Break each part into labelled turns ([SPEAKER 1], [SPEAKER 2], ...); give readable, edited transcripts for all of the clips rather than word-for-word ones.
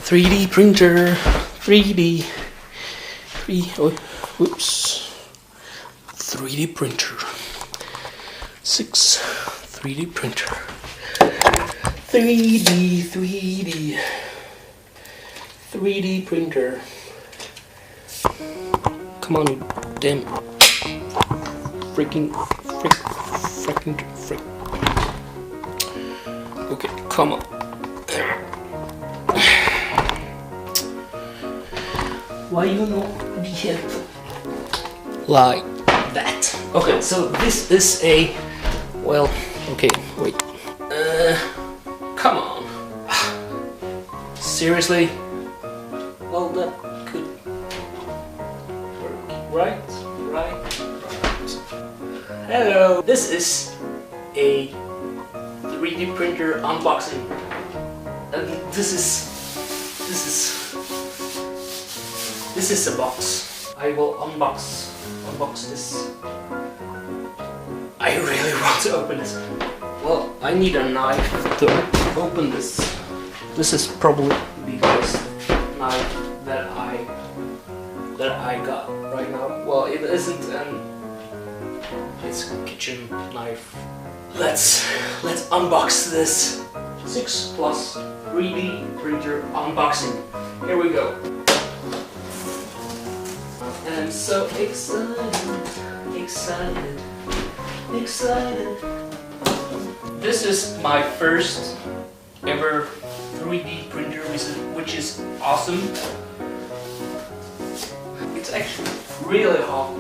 [SPEAKER 1] 3D printer, 3D, oops, 3D printer, 6, 3D printer, 3D printer. Come on, you damn freaking. Okay, come on. Why you not be helpful? Like that. Okay, so this is a, well, okay, wait. Come on. Seriously? Well, that could work. Right. Hello. This is a 3D printer unboxing. And this is a box. I will unbox this. I really want to open this. Well, I need a knife to open this. This is probably the best knife that I got right now. Well, it isn't it's a kitchen knife. Let's unbox this 6 Plus 3D printer unboxing. Here we go. I'm so excited. This is my first ever 3D printer, which is awesome. It's actually really hot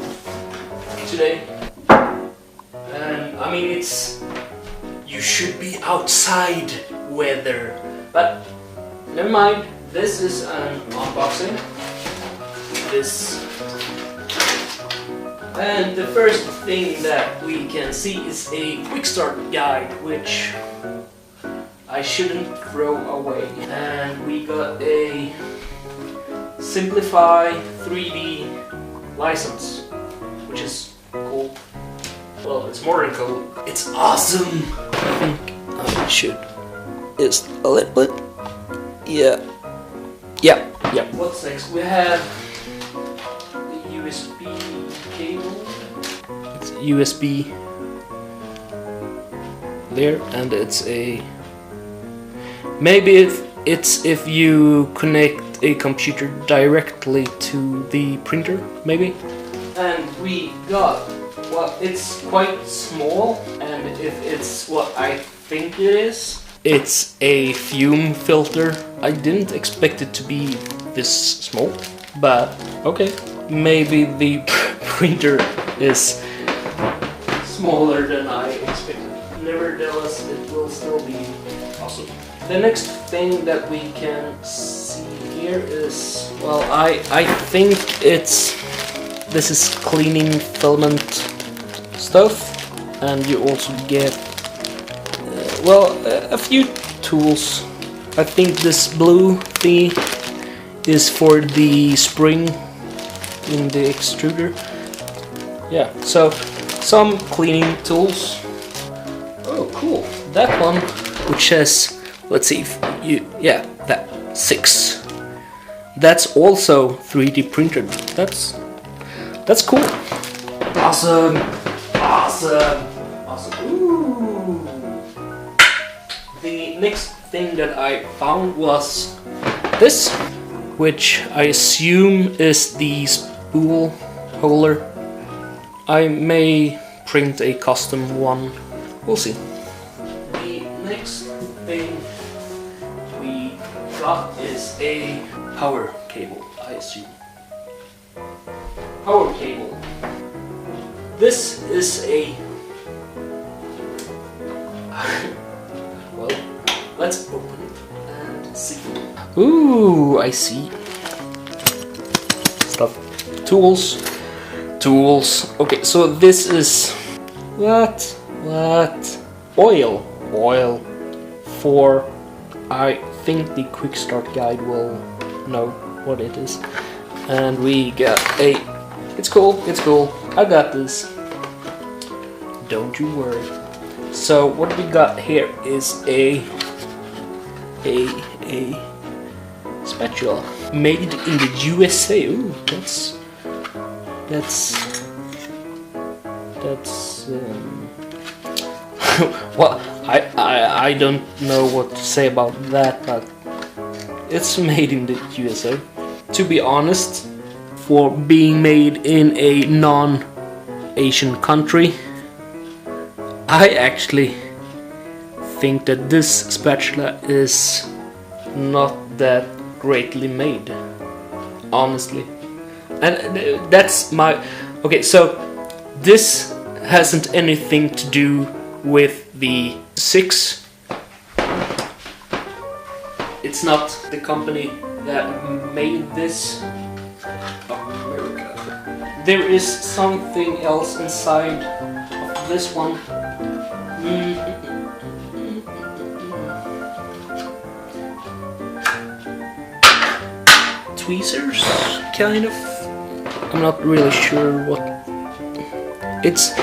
[SPEAKER 1] today. And I mean, you should be outside weather. But never mind, this is an unboxing. And the first thing that we can see is a quick start guide, which I shouldn't throw away. And we got a Simplify 3D license, which is cool. Well, it's more than cool. It's awesome. I think I should just a little bit. Yeah. What's next? We have the USB cable. It's USB there, and it's a. Maybe it's if you connect a computer directly to the printer, maybe. And we got. Well, it's quite small, and if it's what I think it is, it's a fume filter. I didn't expect it to be this small, but okay. Maybe the printer is smaller than I expected. Nevertheless, it will still be awesome. The next thing that we can see here is, well, I think this is cleaning filament stuff, and you also get a few tools. I think this blue thingy is for the spring in the extruder. Yeah, so some cleaning tools. Oh, cool. That one, which has, let's see if that 6. That's also 3D printed. That's cool. Awesome. Ooh. The next thing that I found was this, which I assume is the spool holder. I may print a custom one. We'll see. The next thing we got is a power cable, I assume. Power cable. This is a... well, let's open it and see. Ooh, I see. Stuff. Tools. Okay, so this is... What? Oil for... I think the quick start guide will know what it is. And we got a... It's cool. I got this. Don't you worry. So what we got here is a spatula. Made in the USA. Ooh, that's well, I don't know what to say about that, but it's made in the USA. To be honest, for being made in a non-Asian country, I actually think that this spatula is not that greatly made, honestly. And that's my... Okay, so this hasn't anything to do with the ZYYX. It's not the company that made this. America. There is something else inside of this one. Tweezers, kind of. I'm not really sure what. It's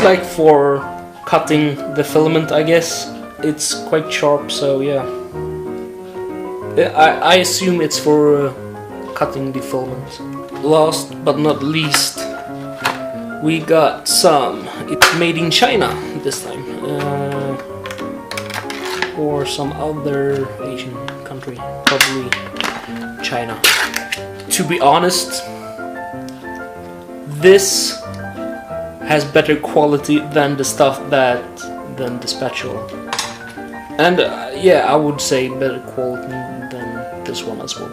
[SPEAKER 1] like for cutting the filament, I guess. It's quite sharp, so yeah. I assume it's for cutting the filament. Last but not least, we got some. It's made in China this time, or some other Asian country, probably China. To be honest, this has better quality than the than the spatula, and yeah, I would say better quality than this one as well.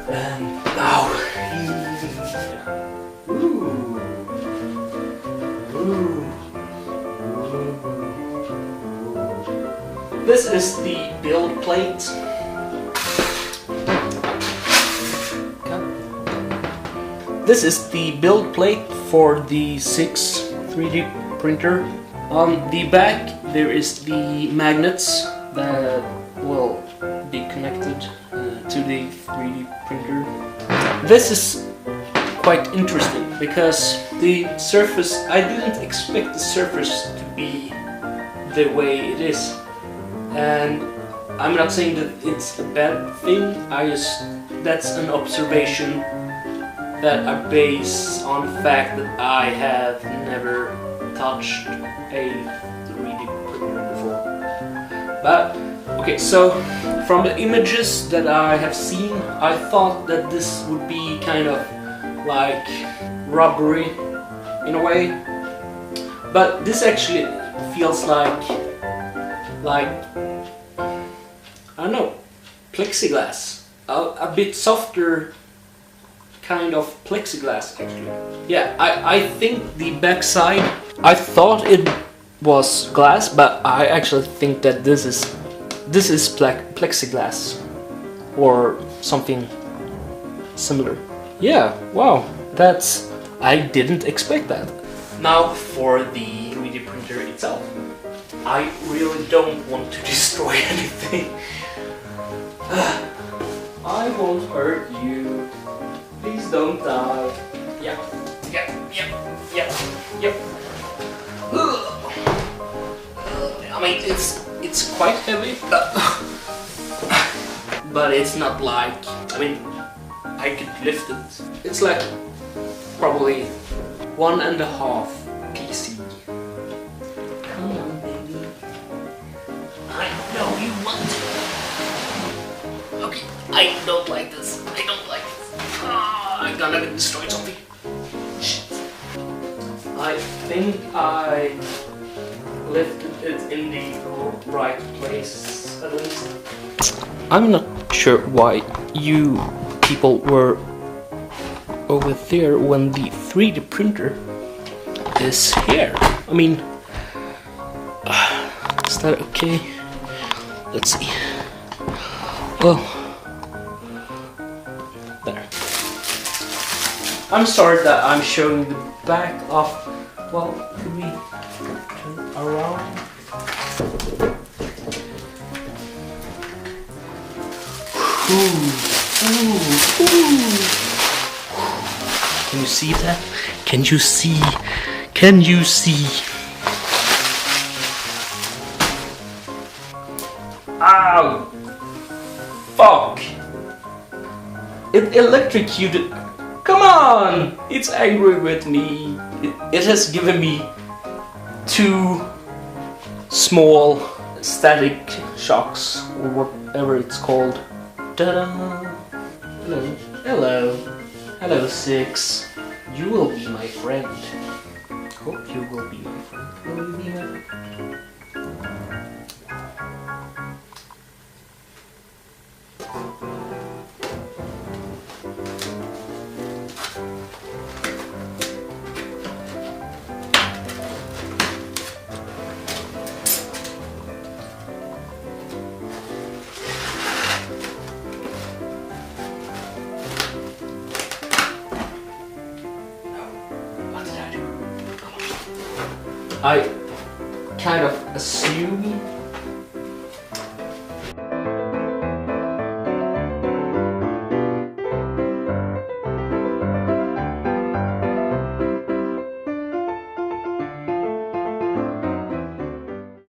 [SPEAKER 1] And now, this is the build plate. This is the build plate for the ZYYX 3D printer. On the back there is the magnets that will be connected to the 3D printer. This is quite interesting because the surface, I didn't expect the surface to be the way it is. And I'm not saying that it's a bad thing, that's an observation that I base on the fact that I have never touched a 3D printer before. But, okay, so from the images that I have seen, I thought that this would be kind of like rubbery in a way. But this actually feels like I don't know, plexiglass. A bit softer kind of plexiglass actually. Yeah, I think the backside, I thought it was glass, but I actually think that this is plexiglass or something similar. Yeah, wow, I didn't expect that. Now for the 3D printer itself. I really don't want to destroy anything. I won't hurt you. Please don't die. Yep. I mean, it's quite heavy, but it's not like, I mean, I could lift it. It's like probably 1.5 PC. Come on, baby. I know you want to. Okay, I don't like this. I don't like this. I'm gonna destroy something. Shit. I think I lifted it in the right place, at least. I'm not sure why you people were over there when the 3D printer is here. I mean, is that okay? Let's see. Well, there. I'm sorry that I'm showing the back of. Well, could we turn around? Can you see that? Can you see? Can you see? Ow! Fuck! It electrocuted. Come on! It's angry with me. It has given me 2 small static shocks, or whatever it's called. Ta-da! Hello. Hello. Hello, ZYYX. You will be my friend. Hope you will be my friend. Will you be my friend? I kind of assume